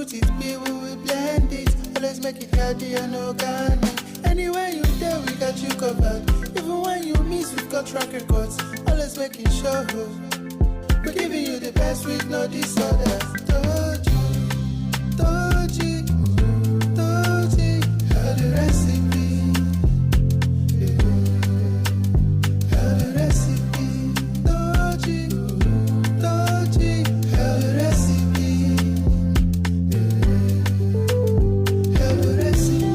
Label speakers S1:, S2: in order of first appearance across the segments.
S1: fruit it be, we will blend it. Always make it healthy and organic. Anywhere you there, we got you covered. Even when you miss, we've got track records. Always making sure we're giving you the best with no disorders. Told you, how the recipe. How the recipe. Told you, how the recipe. How the recipe.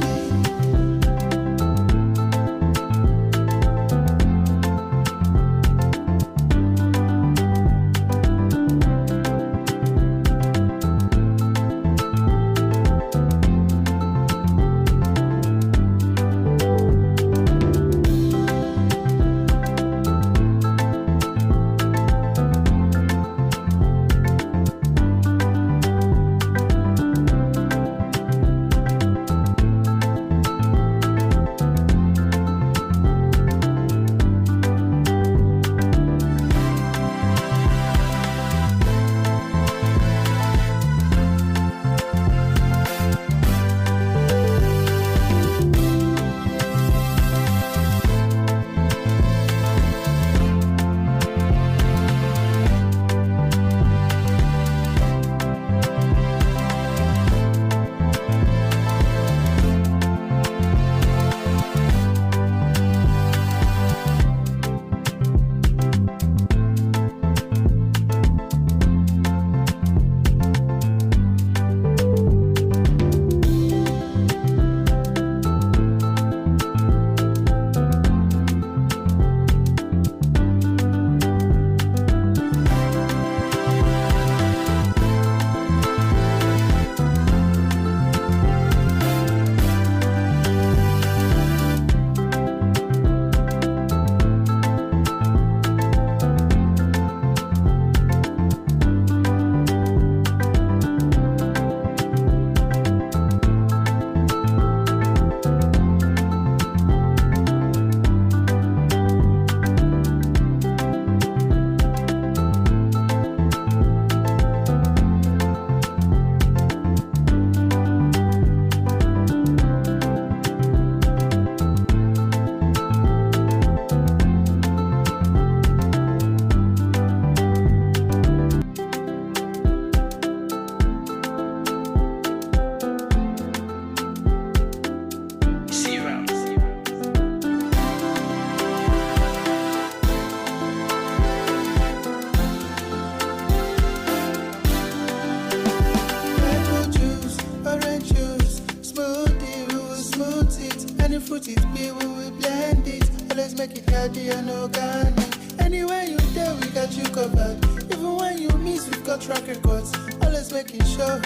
S1: Fruit it be, we will blend it. Always make it healthy and organic. Anywhere you there, we got you covered. Even when you miss, we've got track records. Always making sure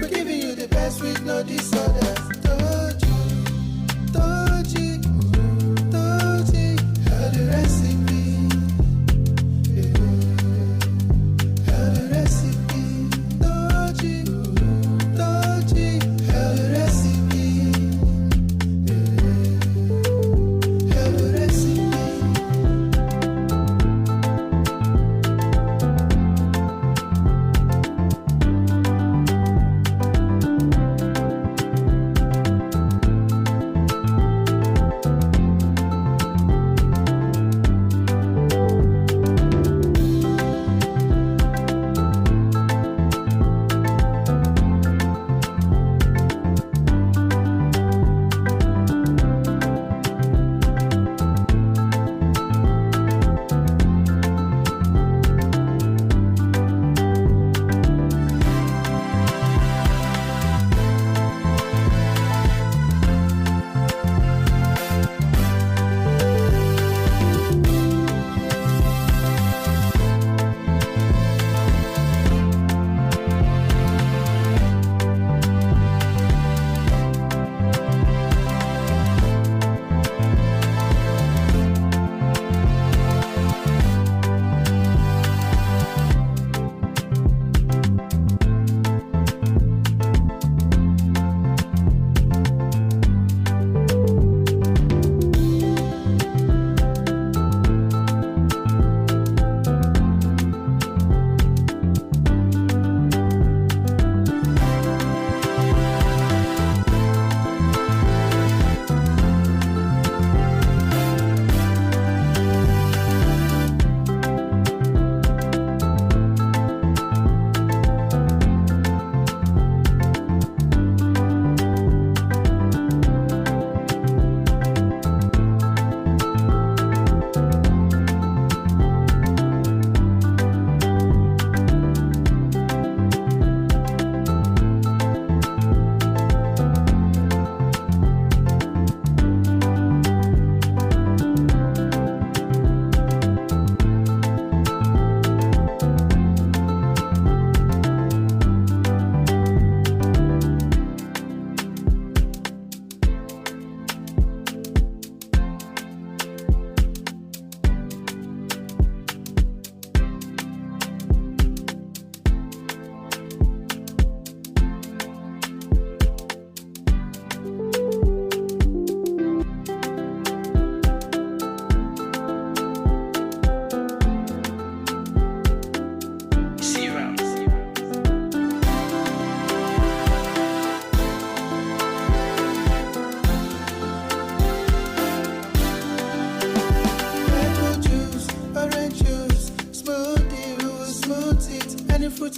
S1: we're giving you the best with no disorders. Told you, how the recipe. How the recipe. Told you, how the recipe.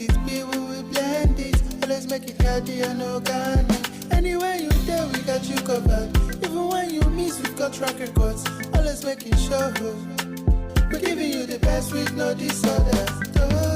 S1: it be, we will blend it. Always make it healthy and organic. Anywhere you there, we got you covered. Even when you miss, we've got track records. Always making sure we're giving you the best with no disorders.